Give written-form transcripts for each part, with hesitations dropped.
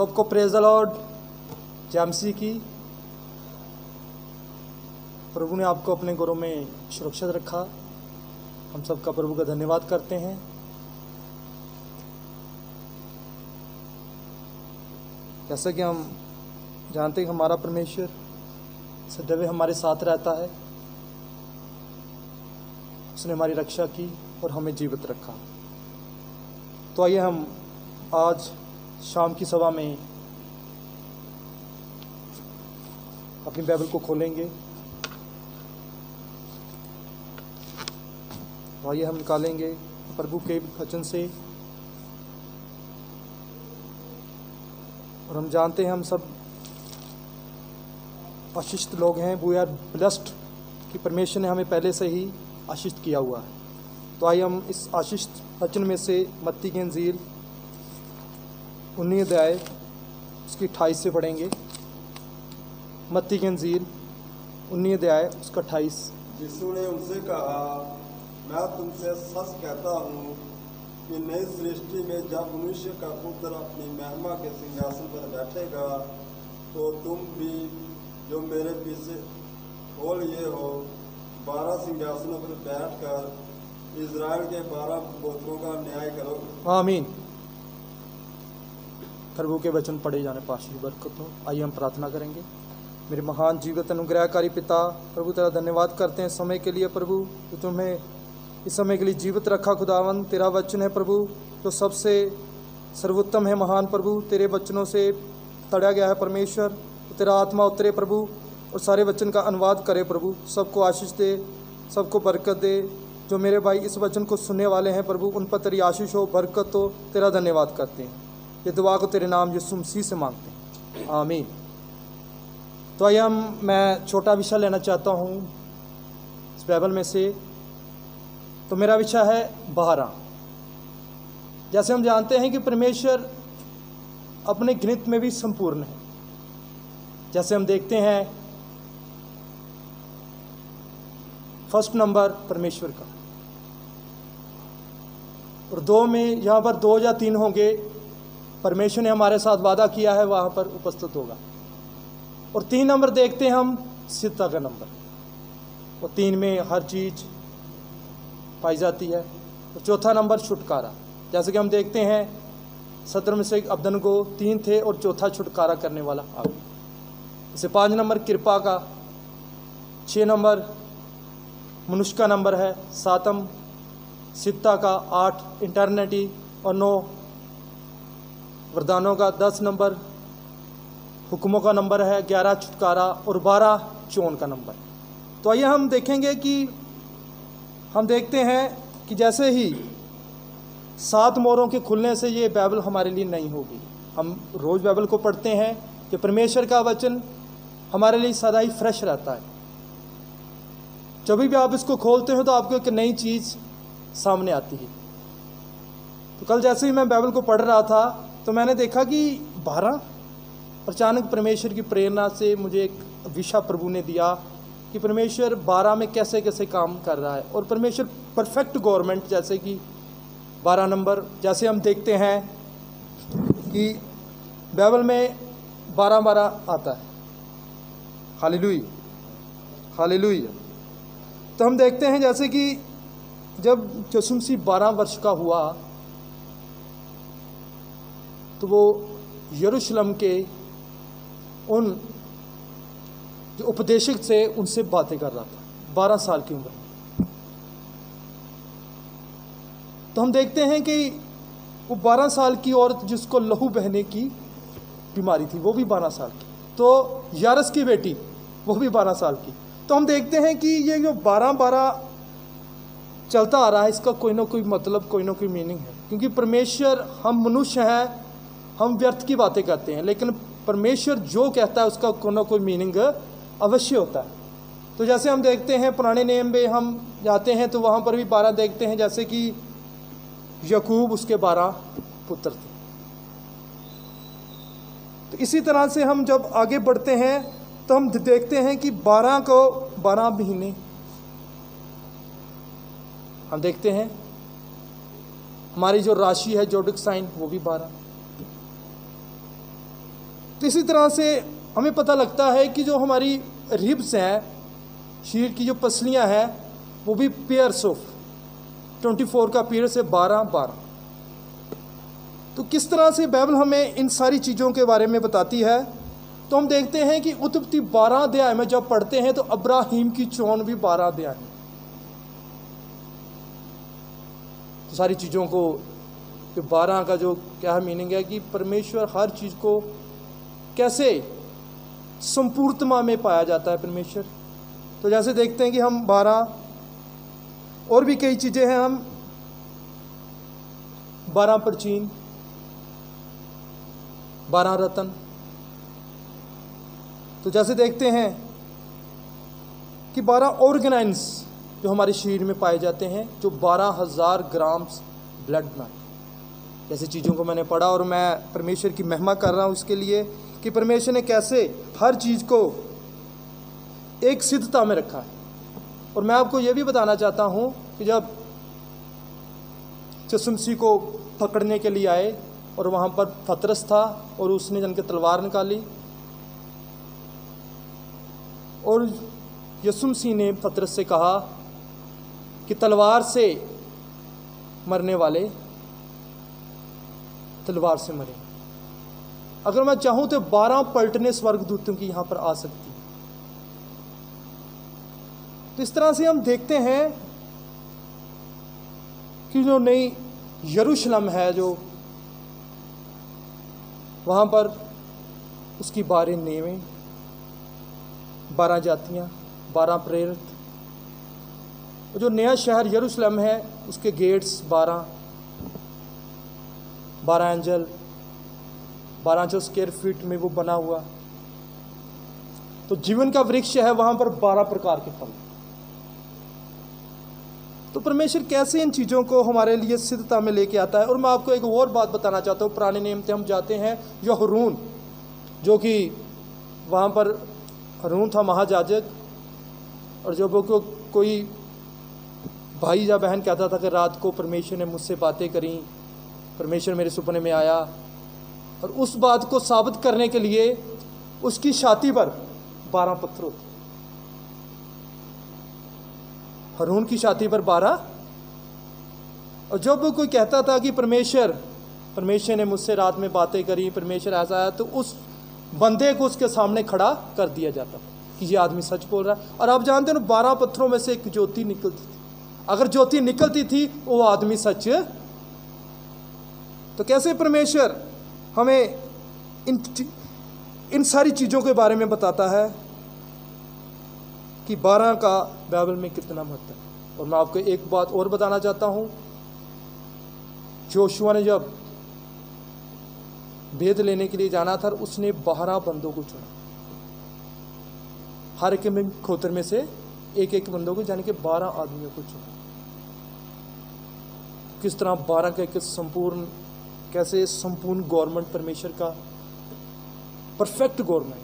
सबको praise the Lord. जैमसी की प्रभु ने आपको अपने घरों में सुरक्षित रखा। हम सबका प्रभु का धन्यवाद करते हैं। जैसा कि हम जानते हैं हमारा परमेश्वर सदैव हमारे साथ रहता है। उसने हमारी रक्षा की और हमें जीवित रखा। तो आइए हम आज शाम की सभा में अपनी बाइबल को खोलेंगे। आइए हम निकालेंगे प्रभु के वचन से। और हम जानते हैं हम सब आशीषित लोग हैं। वी आर ब्लेस्ड कि परमेश्वर ने हमें पहले से ही आशीषित किया हुआ है। तो आइए हम इस आशीषित वचन में से मत्ती की इंजील 19 अध्याय उसकी 28 से पढ़ेंगे। मत्ती की इंजील 19 अध्याय उसका 28। यीशु ने उनसे कहा, मैं तुमसे सच कहता हूँ कि नई सृष्टि में जब मनुष्य का पुत्र अपनी महिमा के सिंहासन पर बैठेगा तो तुम भी जो मेरे पीछे हो लिए हो 12 सिंहासनों पर बैठकर इज़राइल के 12 गोत्रों का न्याय करोगे। आमीन। प्रभु के वचन पढ़े जाने पास बरकत हो। आइए हम प्रार्थना करेंगे। मेरे महान जीवित अनुग्रहकारी पिता, प्रभु तेरा धन्यवाद करते हैं समय के लिए। प्रभु जो तुम्हें इस समय के लिए जीवित रखा। खुदावन तेरा वचन है प्रभु जो सबसे सर्वोत्तम है। महान प्रभु तेरे वचनों से तड़ा गया है परमेश्वर। तो तेरा आत्मा उतरे प्रभु और सारे वचन का अनुवाद करे प्रभु। सबको आशीष दे, सबको बरकत दे। जो मेरे भाई इस वचन को सुनने वाले हैं प्रभु उन पर तेरी आशीष हो, बरकत हो। तेरा धन्यवाद करते हैं। ये दुआ को तेरे नाम यीशु मसीह से मांगते हैं, आमीन। तो आइए मैं छोटा विषय लेना चाहता हूँ इस बाइबल में से। तो मेरा विषय है 12। जैसे हम जानते हैं कि परमेश्वर अपने गणित में भी संपूर्ण है। जैसे हम देखते हैं फर्स्ट नंबर परमेश्वर का, और 2 में यहाँ पर 2 या 3 होंगे। परमेश्वर ने हमारे साथ वादा किया है वहाँ पर उपस्थित होगा। और 3 नंबर देखते हैं हम सिद्धा का नंबर, और 3 में हर चीज़ पाई जाती है। और चौथा नंबर छुटकारा। जैसे कि हम देखते हैं 17 में से अबदनगो 3 थे और चौथा छुटकारा करने वाला आ गया। जैसे 5 नंबर कृपा का, 6 नंबर मनुष्य का नंबर है, 7 सिद्धा का, 8 इंटरनिटी और 9 वरदानों का, 10 नंबर हुक्मों का नंबर है, 11 छुटकारा और 12 चोन का नंबर। तो आइए हम देखेंगे कि हम देखते हैं कि जैसे ही 7 मोहरों के खुलने से ये बाइबल हमारे लिए नहीं होगी। हम रोज़ बाइबल को पढ़ते हैं कि परमेश्वर का वचन हमारे लिए सदा ही फ्रेश रहता है। जब भी आप इसको खोलते हो तो आपको एक नई चीज़ सामने आती है। तो कल जैसे ही मैं बाइबल को पढ़ रहा था तो मैंने देखा कि 12 अचानक परमेश्वर की प्रेरणा से मुझे एक विषय प्रभु ने दिया कि परमेश्वर 12 में कैसे कैसे काम कर रहा है। और परमेश्वर परफेक्ट गवर्नमेंट, जैसे कि 12 नंबर, जैसे हम देखते हैं कि बाइबल में 12-12 आता है। Hallelujah, hallelujah. तो हम देखते हैं जैसे कि जब यीशु मसीह 12 वर्ष का हुआ तो वो यरूशलेम के उन जो उपदेशक थे उनसे बातें कर रहा था 12 साल की उम्र में। तो हम देखते हैं कि वो 12 साल की औरत जिसको लहू बहने की बीमारी थी वो भी 12 साल की। तो यारस की बेटी वो भी 12 साल की। तो हम देखते हैं कि ये जो 12-12 चलता आ रहा है इसका कोई ना कोई मतलब, कोई ना कोई मीनिंग है। क्योंकि परमेश्वर, हम मनुष्य हैं, हम व्यर्थ की बातें करते हैं, लेकिन परमेश्वर जो कहता है उसका कोई ना कोई मीनिंग अवश्य होता है। तो जैसे हम देखते हैं पुराने नियम में हम जाते हैं तो वहाँ पर भी 12 देखते हैं। जैसे कि याकूब, उसके 12 पुत्र थे। तो इसी तरह से हम जब आगे बढ़ते हैं तो हम देखते हैं कि 12 को 12 महीने हम देखते हैं। हमारी जो राशि है जोडिक साइन वो भी 12। तो इसी तरह से हमें पता लगता है कि जो हमारी रिब्स हैं, शरीर की जो पसलियां हैं, वो भी पेयर्स ऑफ 24 का पीरियड से 12-12। तो किस तरह से बाइबल हमें इन सारी चीज़ों के बारे में बताती है। तो हम देखते हैं कि उत्पत्ति 12 अध्याय में जब पढ़ते हैं तो अब्राहीम की चोन भी 12 अध्याय है। तो सारी चीज़ों को 12 का जो क्या मीनिंग है कि परमेश्वर हर चीज़ को कैसे संपूर्णता में पाया जाता है परमेश्वर। तो जैसे देखते हैं कि हम 12 और भी कई चीज़ें हैं, हम 12 प्राचीन, 12 रत्न। तो जैसे देखते हैं कि 12 ऑर्गेनाइज जो हमारे शरीर में पाए जाते हैं, जो 12,000 ग्राम ब्लड बनाते हैं। जैसे चीज़ों को मैंने पढ़ा और मैं परमेश्वर की महिमा कर रहा हूँ इसके लिए कि परमेश्वर ने कैसे हर चीज़ को एक सिद्धता में रखा है। और मैं आपको यह भी बताना चाहता हूँ कि जब यसुमसी को पकड़ने के लिए आए और वहाँ पर पतरस था और उसने जन के तलवार निकाली और यसुमसी ने पतरस से कहा कि तलवार से मरने वाले तलवार से मरे। अगर मैं चाहूँ तो 12 पलटने स्वर्गदूतों की यहाँ पर आ सकती। तो इस तरह से हम देखते हैं कि जो नई यरूशलेम है, जो वहाँ पर उसकी 12 नेवें, 12 जातियाँ, 12 प्रेरित। जो नया शहर यरूशलेम है उसके गेट्स 12 एंजल, 1200 स्क्वायर फीट में वो बना हुआ। तो जीवन का वृक्ष है, वहाँ पर 12 प्रकार के फल। तो परमेश्वर कैसे इन चीज़ों को हमारे लिए सिद्धता में लेके आता है। और मैं आपको एक और बात बताना चाहता हूँ। पुराने नियम से हम जाते हैं जो हरून, जो कि वहाँ पर हरून था महायाजक, और जब वो कोई भाई या बहन कहता था कि रात को परमेश्वर ने मुझसे बातें करी, परमेश्वर मेरे सपने में आया, और उस बात को साबित करने के लिए उसकी छाती पर 12 पत्थर होते। हरून की छाती पर 12। और जब वो कोई कहता था कि परमेश्वर ने मुझसे रात में बातें करी, परमेश्वर ऐसा है, तो उस बंदे को उसके सामने खड़ा कर दिया जाता कि ये आदमी सच बोल रहा है। और आप जानते हो 12 पत्थरों में से एक ज्योति निकलती थी। अगर ज्योति निकलती थी वो आदमी सच। तो कैसे परमेश्वर हमें इन सारी चीज़ों के बारे में बताता है कि 12 का बाइबल में कितना महत्व है। और मैं आपको एक बात और बताना चाहता हूँ। जोशुआ ने जब भेद लेने के लिए जाना था, उसने 12 बंदों को चुना। हर एक खोतर में से एक बंदों को, यानी कि 12 आदमियों को चुना। किस तरह 12 का एक कैसे संपूर्ण गवर्नमेंट, परमेश्वर का परफेक्ट गवर्नमेंट।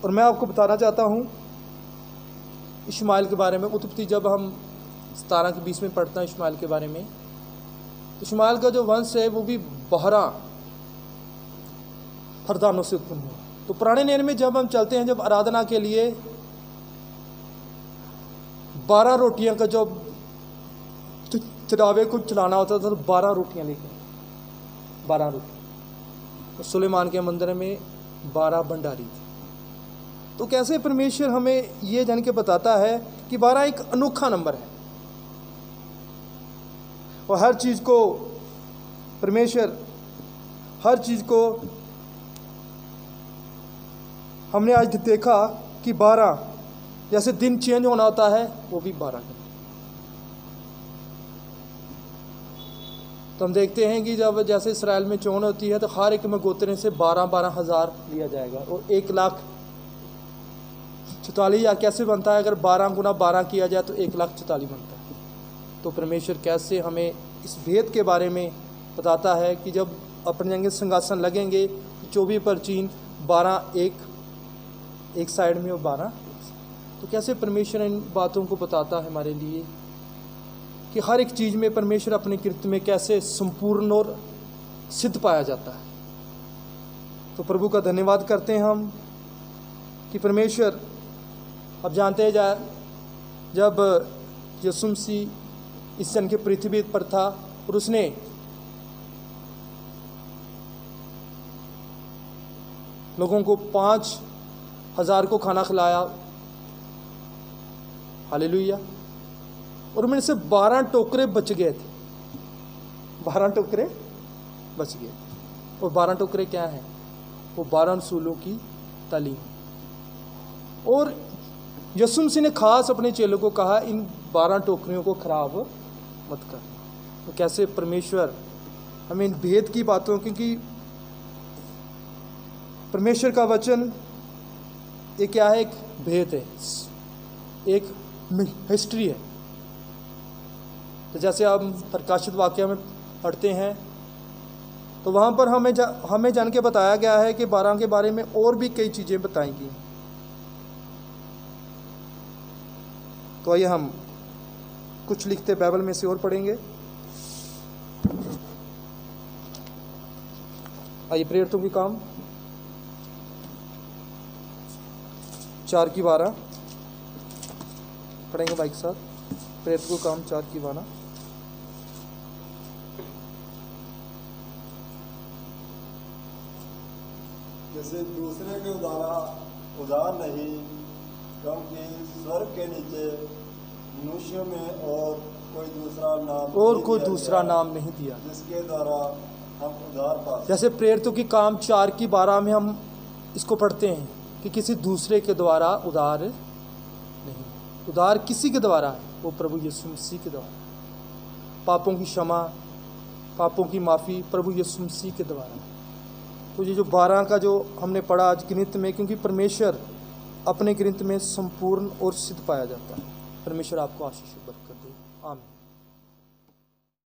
और मैं आपको बताना चाहता हूं इश्माएल के बारे में। उत्पत्ति जब हम 17 के 20 में पढ़ते हैं इश्माएल के बारे में, इश्माएल का जो वंश है वो भी 12 फरदानों से उत्पन्न हुआ। तो पुराने नियम में जब हम चलते हैं, जब आराधना के लिए 12 रोटियां का जब चढ़ावे को चलाना होता था, तो 12 रोटियां लेकर 12 रोटी। तो सुलेमान के मंदिर में 12 भंडारी थे। तो कैसे परमेश्वर हमें ये जान के बताता है कि 12 एक अनोखा नंबर है। और हर चीज़ को परमेश्वर, हर चीज़ को हमने आज देखा कि 12 जैसे दिन चेंज होना होता है, वो भी 12 का। तो हम देखते हैं कि जब जैसे इसराइल में चोन होती है तो हर एक में गोत्रे से 12 हज़ार लिया जाएगा। और 1,44,000 कैसे बनता है? अगर 12 गुना 12 किया जाए तो 1,44,000 बनता है। तो परमेश्वर कैसे हमें इस भेद के बारे में बताता है कि जब अपने जंगे सिंहासन लगेंगे, 24 परचीन, 12 एक साइड में और 12। तो कैसे परमेश्वर इन बातों को बताता है हमारे लिए। कि हर एक चीज़ में परमेश्वर अपने कृत्य में कैसे संपूर्ण और सिद्ध पाया जाता है। तो प्रभु का धन्यवाद करते हैं हम कि परमेश्वर, अब जानते हैं जब यीशु मसीह इस जन के पृथ्वी पर था और उसने लोगों को 5,000 को खाना खिलाया, हालेलुया, और उनमें से 12 टोकरे बच गए थे। 12 टोकरे बच गए, और 12 टोकरे क्या हैं? वो 12 रसूलों की तालीम। और यीशु मसीह ने खास अपने चेलों को कहा, इन 12 टोकरियों को खराब मत कर। तो कैसे परमेश्वर हमें इन भेद की बातों, क्योंकि परमेश्वर का वचन ये क्या है? एक भेद है, एक हिस्ट्री है। तो जैसे हम प्रकाशित वाक्य में पढ़ते हैं तो वहाँ पर हमें जान के बताया गया है कि 12 के बारे में और भी कई चीज़ें बताई गई। तो आइए हम कुछ लिखते बाइबल में से और पढ़ेंगे। आइए प्रेरितों की काम 4:12 पढ़ेंगे भाई के साथ। प्रेरितों का काम 4:12। किसी दूसरे के उधार नहीं, क्योंकि स्वर्ग के नीचे मनुष्यों में और कोई दूसरा नाम नहीं दिया जिसके द्वारा हम उधार पा सकें। जैसे प्रेरितों की काम 4:12 में हम इसको पढ़ते हैं कि किसी दूसरे के द्वारा उधार नहीं, उधार किसी के द्वारा है, वो प्रभु यीशु मसीह के द्वारा। पापों की क्षमा, पापों की माफ़ी प्रभु यीशु मसीह के द्वारा। तो ये जो 12 का जो हमने पढ़ा आज गणित में, क्योंकि परमेश्वर अपने गणित में संपूर्ण और सिद्ध पाया जाता है। परमेश्वर आपको आशीष बरकत दे। आमीन।